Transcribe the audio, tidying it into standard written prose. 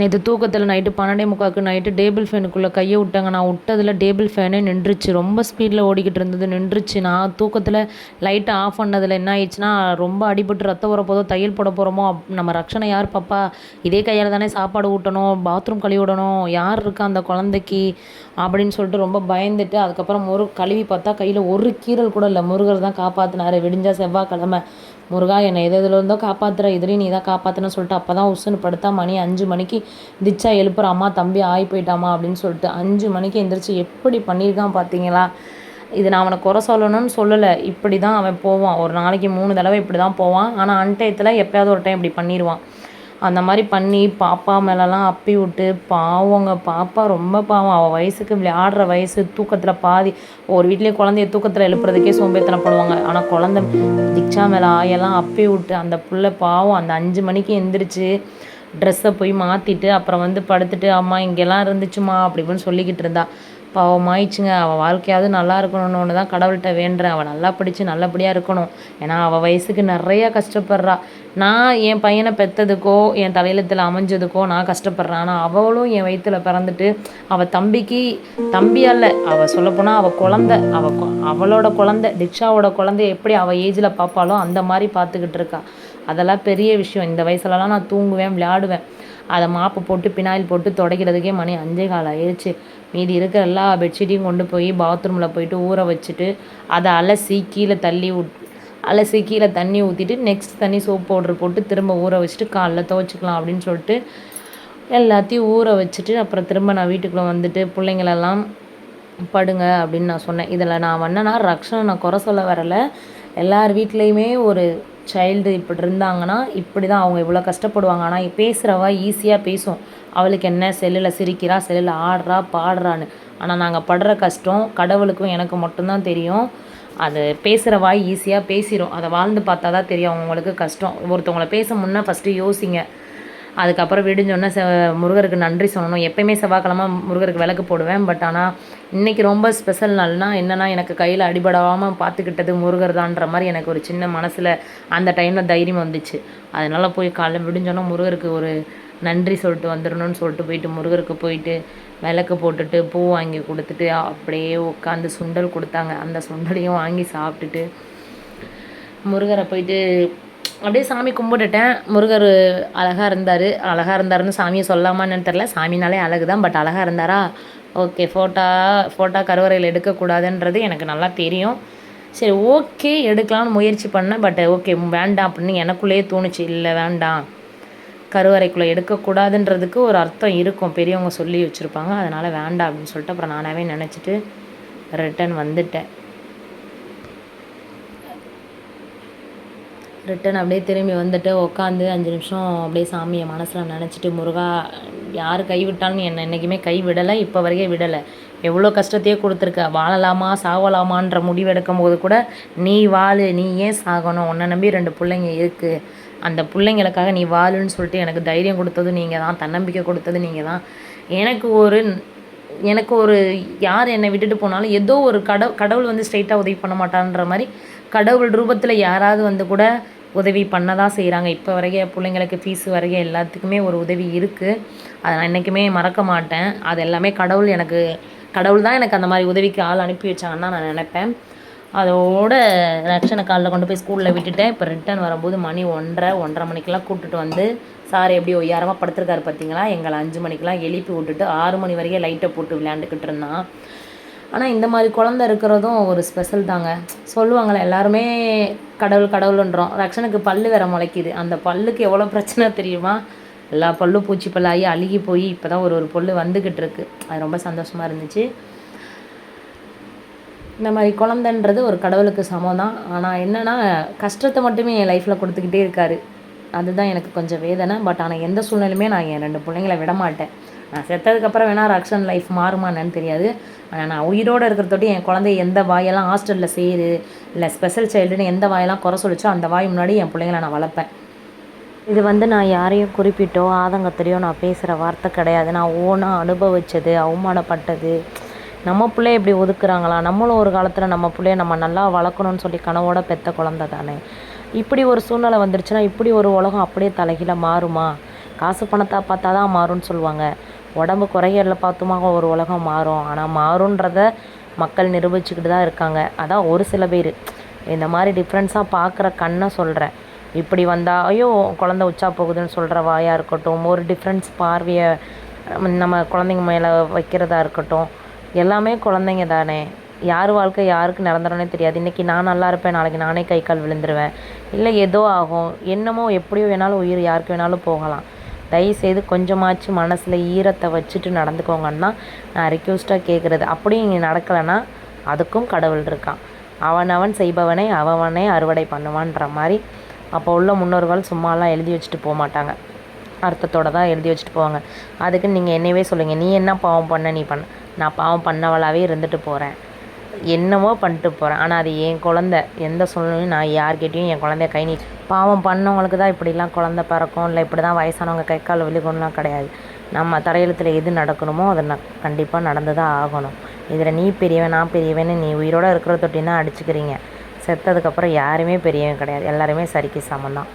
நேற்று தூக்கத்தில் night 12:45க்கு night table ஃபேனுக்குள்ளே கையை விட்டாங்க. நான் விட்டதில் டேபிள் ஃபேனே நின்றுச்சு. ரொம்ப ஸ்பீடில் ஓடிக்கிட்டு இருந்தது, நின்றுச்சு. நான் தூக்கத்தில் லைட்டை ஆஃப் பண்ணதில் என்ன ஆயிடுச்சுன்னா, ரொம்ப அடிபட்டு ரத்தம் வர போதோ, தையல் போட போகிறோமோ, நம்ம ரக்ஷனை யார் பாப்பா? இதே கையால் தானே சாப்பாடு ஊட்டணும், பாத்ரூம் கழுவி விடணும், யார் இருக்கா அந்த குழந்தைக்கு அப்படின்னு சொல்லிட்டு ரொம்ப பயந்துட்டு, அதுக்கப்புறம் கழுவி பார்த்தா கையில் ஒரு கீரல் கூட இல்லை. முருகர் தான் காப்பாற்றினார். விடிஞ்சா செவ்வாய்க்கிழமை, முருகா என்னை எதில் இருந்தோ காப்பாற்றுற, இதுலேயும் நீ தான் காப்பாற்றுன்னு சொல்லிட்டு அப்போ தான் உசுன்னு படுத்தா. மணி 5 மணிக்கு திச்சா எழுப்புற, அம்மா தம்பி ஆகி போயிட்டாமா அப்படின்னு சொல்லிட்டு 5 மணிக்கு எந்திரிச்சு எப்படி பண்ணியிருக்கான் பார்த்தீங்களா? இது நான் அவனை குறை சொல்லணும்னு சொல்லலை, இப்படி தான் அவன் போவான். ஒரு நாளைக்கு 3 தடவை இப்படி தான் போவான். ஆனால் அன்டயத்தில் எப்போயாவது ஒரு டைம் இப்படி பண்ணிடுவான். அந்த மாதிரி பண்ணி பாப்பா மேலெலாம் அப்பி விட்டு, பாவங்க பாப்பா ரொம்ப பாவம். அவள் வயசுக்கு விளையாடுற வயசு, தூக்கத்தில் பாதி. ஒரு வீட்லேயே குழந்தைய தூக்கத்தில் எழுப்புறதுக்கே சோம்பேத்தனப்படுவாங்க. ஆனால் குழந்தை திக்ஷா மேலே ஆயெல்லாம் அப்பி விட்டு, அந்த புள்ள பாவம் அந்த 5 மணிக்கு எந்திரிச்சு ட்ரெஸ்ஸை போய் மாற்றிட்டு அப்புறம் வந்து படுத்துட்டு, அம்மா இங்கெல்லாம் இருந்துச்சுமா அப்படி இப்படின்னு சொல்லிக்கிட்டு இருந்தா. பாவமாயிடுச்சுங்க. அவள் வாழ்க்கையாவது நல்லா இருக்கணும்னு தான் கடவுள்கிட்ட வேண்டுறேன். அவள் நல்லா படித்து நல்லபடியாக இருக்கணும். ஏன்னா அவள் வயசுக்கு நிறையா கஷ்டப்படுறா. நான் என் பையனை பெற்றதுக்கோ என் தலையிலத்தில் அமைஞ்சதுக்கோ நான் கஷ்டப்படுறேன். ஆனால் அவளும் என் வயிற்றில் பிறந்துட்டு அவள் தம்பிக்கு தம்பி அல்ல, அவள் சொல்லப்போனால் அவள் குழந்த, அவளோட குழந்தை திக்ஷாவோட குழந்தைய எப்படி அவள் ஏஜில் பார்ப்பாளோ அந்த மாதிரி பார்த்துக்கிட்டு இருக்கா. அதெல்லாம் பெரிய விஷயம். இந்த வயசுலலாம் நான் தூங்குவேன், விளையாடுவேன். அதை மாப்பு போட்டு பினாயில் போட்டு துடைக்கிறதுக்கே மணி 5:15 ஆயிடுச்சு. மீதி இருக்கிற எல்லா பெட்ஷீட்டையும் கொண்டு போய் பாத்ரூமில் போயிட்டு ஊற வச்சுட்டு, அதை அலசி கீழே தண்ணி ஊற்றிட்டு நெக்ஸ்ட் தண்ணி சோப் பவுட்ரு போட்டு திரும்ப ஊற வச்சுட்டு காலைல துவைச்சிக்கலாம் அப்படின்னு சொல்லிட்டு எல்லாத்தையும் ஊற வச்சுட்டு அப்புறம் திரும்ப நான் வீட்டுக்குள்ளே வந்துட்டு பிள்ளைங்களெல்லாம் படுங்க அப்படின்னு நான் சொன்னேன். இதில் நான் வந்தேன்னா ரக்ஷனை நான் குறை சொல்ல வரலை. எல்லார் வீட்லேயுமே ஒரு சைல்டு இப்படி இருந்தாங்கன்னா இப்படி தான் அவங்க இவ்வளோ கஷ்டப்படுவாங்க. ஆனால் பேசுகிறவா ஈஸியாக பேசும். அவளுக்கு என்ன செல்லில் சிரிக்கிறா, செல்லில் ஆடுறா பாடுறான்னு. ஆனால் நாங்கள் படுற கஷ்டம் கடவுளுக்கும் எனக்கு மட்டும்தான் தெரியும். அது பேசுகிற வாய் ஈஸியாக பேசிடும். அதை வாழ்ந்து பார்த்தா தான் தெரியும் அவங்களுக்கு கஷ்டம். ஒருத்தவங்கள பேச முன்னே ஃபஸ்ட்டு யோசிங்க. அதுக்கப்புறம் விடிஞ்சோடனே முருகருக்கு நன்றி சொல்லணும். எப்போயுமே செவ்வாய்க்கிழமை முருகருக்கு விளக்கு போடுவேன். பட் ஆனால் இன்றைக்கி ரொம்ப ஸ்பெஷல் நாள்னால் என்னென்னா, எனக்கு கையில் அடிபடாமல் பார்த்துக்கிட்டது முருகர் தான்ற மாதிரி எனக்கு ஒரு சின்ன மனசில் அந்த டைமில் தைரியம் வந்துச்சு. அதனால் போய் காலைல விடிஞ்சோன்னா முருகருக்கு ஒரு நன்றி சொல்லிட்டு வந்துடணும்னு சொல்லிட்டு போயிட்டு முருகருக்கு போயிட்டு விளக்கு போட்டுட்டு பூ வாங்கி கொடுத்துட்டு அப்படியே உட்காந்து சுண்டல் கொடுத்தாங்க. அந்த சுண்டலையும் வாங்கி சாப்பிட்டுட்டு முருகரை போயிட்டு அப்படியே சாமி கும்பிட்டுட்டேன். முருகர் அழகாக இருந்தாருன்னு சாமியை சொல்லாமான்னு தெரில. சாமினாலே அழகு தான், பட் அழகாக இருந்தாரா? ஓகே. ஃபோட்டோ கருவறையில் எடுக்கக்கூடாதுன்றது எனக்கு நல்லா தெரியும். சரி, ஓகே எடுக்கலாம்னு முயற்சி பண்ணேன். பட் ஓகே வேண்டாம் அப்படின்னு எனக்குள்ளேயே தோணுச்சு. இல்லை வேண்டாம், கருவறைக்குள்ளே எடுக்கக்கூடாதுன்றதுக்கு ஒரு அர்த்தம் இருக்கும், பெரியவங்க சொல்லி வச்சுருப்பாங்க. அதனால் வேண்டாம் அப்படின்னு சொல்லிட்டு அப்புறம் நானாகவே நினச்சிட்டு ரிட்டன் வந்துட்டேன். ரிட்டன் அப்படியே திரும்பி வந்துட்டு உட்காந்து 5 நிமிஷம் அப்படியே சாமியை மனசில் நினச்சிட்டு, முருகா யார் கைவிட்டாலும் என்னை என்றைக்குமே கைவிடலை, இப்போ வரைக்கும் விடலை. எவ்வளோ கஷ்டத்தையே கொடுத்துருக்க. வாழலாமா சாவலாமான்ற முடிவு எடுக்கும் போது கூட நீ வாழு, நீ ஏன் சாகணும், உன்னை நம்பி 2 பிள்ளைங்க இருக்குது, அந்த பிள்ளைங்களுக்காக நீ வாழுன்னு சொல்லிட்டு எனக்கு தைரியம் கொடுத்தது நீங்கள் தான், தன்னம்பிக்கை கொடுத்தது நீங்கள் தான். எனக்கு ஒரு யார் என்னை விட்டுட்டு போனாலும் ஏதோ ஒரு கடவுள் வந்து ஸ்ட்ரைட்டாக உதவி பண்ண மாட்டான்ற மாதிரி கடவுள் ரூபத்தில் யாராவது வந்து கூட உதவி பண்ண தான் செய்கிறாங்க. இப்போ வரைக்கும் பிள்ளைங்களுக்கு ஃபீஸு வரைக்கும் எல்லாத்துக்குமே ஒரு உதவி இருக்குது. அதை நான் என்றைக்குமே மறக்க மாட்டேன். அது எல்லாமே கடவுள் தான் எனக்கு அந்த மாதிரி உதவிக்கு ஆள் அனுப்பி வச்சாங்கன்னு தான் நான் நினைப்பேன். அதோட ரக்ஷனை காலில் கொண்டு போய் ஸ்கூலில் விட்டுட்டேன். இப்போ ரிட்டர்ன் வரும்போது மணி 1:30 மணிக்கெலாம் கூப்பிட்டுட்டு வந்து, சார் எப்படி ஒய்யாரமாக படுத்துருக்காரு பார்த்தீங்களா, எங்களை 5 மணிக்கெலாம் எழுப்பி விட்டுட்டு 6 மணி வரைக்கும் லைட்டை போட்டு விளையாண்டுக்கிட்டு இருந்தான். ஆனால் இந்த மாதிரி குழந்த இருக்கிறதும் ஒரு ஸ்பெஷல் தாங்க. சொல்லுவாங்களே எல்லாருமே கடவுள்ன்றோம். ரக்ஷனுக்கு பல்லு வேற முளைக்குது. அந்த பல்லுக்கு எவ்வளோ பிரச்சனை தெரியுமா? எல்லா பல்லும் பூச்சி பல்லாகி அழுகி போய் இப்போ தான் ஒரு பல்லு வந்துக்கிட்டு இருக்கு. அது ரொம்ப சந்தோஷமாக இருந்துச்சு. இந்த மாதிரி குழந்தைன்றது ஒரு கடவுளுக்கு சமம் தான். ஆனால் என்னென்னா, கஷ்டத்தை மட்டுமே என் லைஃப்பில் கொடுத்துக்கிட்டே இருக்காரு. அதுதான் எனக்கு கொஞ்சம் வேதனை. பட் ஆனால் எந்த சூழ்நிலையுமே நான் என் 2 பிள்ளைங்களை விட மாட்டேன். நான் செத்ததுக்கப்புறம் வேணால் ரக்ஷன் லைஃப் மாறுமா என்னன்னு தெரியாது. ஆனால் நான் உயிரோடு இருக்கிறதோட்டி என் குழந்தைய எந்த வாயெல்லாம் ஹாஸ்டலில் சேரு இல்லை ஸ்பெஷல் சைல்டுன்னு எந்த வாயெல்லாம் குறை சொல்லிச்சோ அந்த வாய் முன்னாடி என் பிள்ளைங்களை நான் வளர்ப்பேன். இது வந்து நான் யாரையும் குறிப்பிட்டோ ஆதங்கத்திலையோ நான் பேசுகிற வார்த்தை கிடையாது. நான் ஓனாக அனுபவித்தது, அவமானப்பட்டது. நம்ம பிள்ளைய இப்படி ஒதுக்குறாங்களா? நம்மளும் ஒரு காலத்தில் நம்ம பிள்ளைய நம்ம நல்லா வளர்க்கணும்னு சொல்லி கனவோட பெற்ற குழந்தை தானே. இப்படி ஒரு சூழ்நிலை வந்துருச்சுன்னா இப்படி ஒரு உலகம் அப்படியே தலைகீழ மாறுமா? காசு பணத்தை பார்த்தா தான் மாறும்னு சொல்லுவாங்க. உடம்பு குறையல பார்த்துமா ஒரு உலகம் மாறும். ஆனால் மாறுன்றத மக்கள் நிரூபிச்சுக்கிட்டு தான் இருக்காங்க. அதான் ஒரு சில பேர் இந்த மாதிரி டிஃப்ரென்ஸாக பார்க்குற கண்ணை சொல்கிறேன். இப்படி வந்தால் ஐயோ குழந்த உச்சா போகுதுன்னு சொல்கிற வாயாக இருக்கட்டும், ஒரு டிஃப்ரென்ஸ் பார்வையை நம்ம குழந்தைங்க மேலே வைக்கிறதா இருக்கட்டும், எல்லாமே குழந்தைங்க தானே. யார் வாழ்க்கை யாருக்கு நிரந்தரம்னே தெரியாது. இன்றைக்கி நான் நல்லா இருப்பேன், நாளைக்கு நானே கை கால் விழுந்துருவேன், இல்லை ஏதோ ஆகும். என்னமோ எப்படியோ வேணாலும் உயிர் யாருக்கு வேணாலும் போகலாம். தயவுசெய்து கொஞ்சமாச்சும் மனசில் ஈரத்தை வச்சுட்டு நடந்துக்கோங்கன்னு தான் நான் ரிக்வெஸ்ட்டாக கேட்குறது. அப்படியும் இங்கே நடக்கலைன்னா அதுக்கும் கடவுள் இருக்கான். அவனவன் செய்பவனை அவனே அறுவடை பண்ணுவான்ற மாதிரி அப்போ உள்ள முன்னோர்கள் சும்மாலாம் எழுதி வச்சுட்டு போக மாட்டாங்க, அர்த்தத்தோடு தான் எழுதி வச்சுட்டு போவாங்க. அதுக்கு நீங்கள் என்னவே சொல்லுங்கள், நீ என்ன பாவம் பண்ண, நீ பண்ண. நான் பாவம் பண்ணவளாகவே இருந்துட்டு போகிறேன், என்னவோ பண்ணிட்டு போகிறேன். ஆனால் அது என் குழந்த, எந்த சூழ்நிலையும் நான் யார்கிட்டையும் என் குழந்தைய கை நீட்டி பாவம் பண்ணவங்களுக்கு தான் இப்படிலாம் குழந்த பிறக்கும், இல்லை இப்படி தான் வயசானவங்க கை கால் விழுகணும்லாம் கிடையாது. நம்ம தலையெழுத்தில் எது நடக்கணுமோ அது கண்டிப்பாக நடந்து தான் ஆகணும். இதில் நீ பெரியவன் நான் பெரியவன்னு நீ உயிரோடு இருக்கிற தொட்டின்னா அடிச்சுக்கிறீங்க. செத்ததுக்கப்புறம் யாருமே பெரியவன் கிடையாது, எல்லாருமே சரிக்கு சமம் தான்.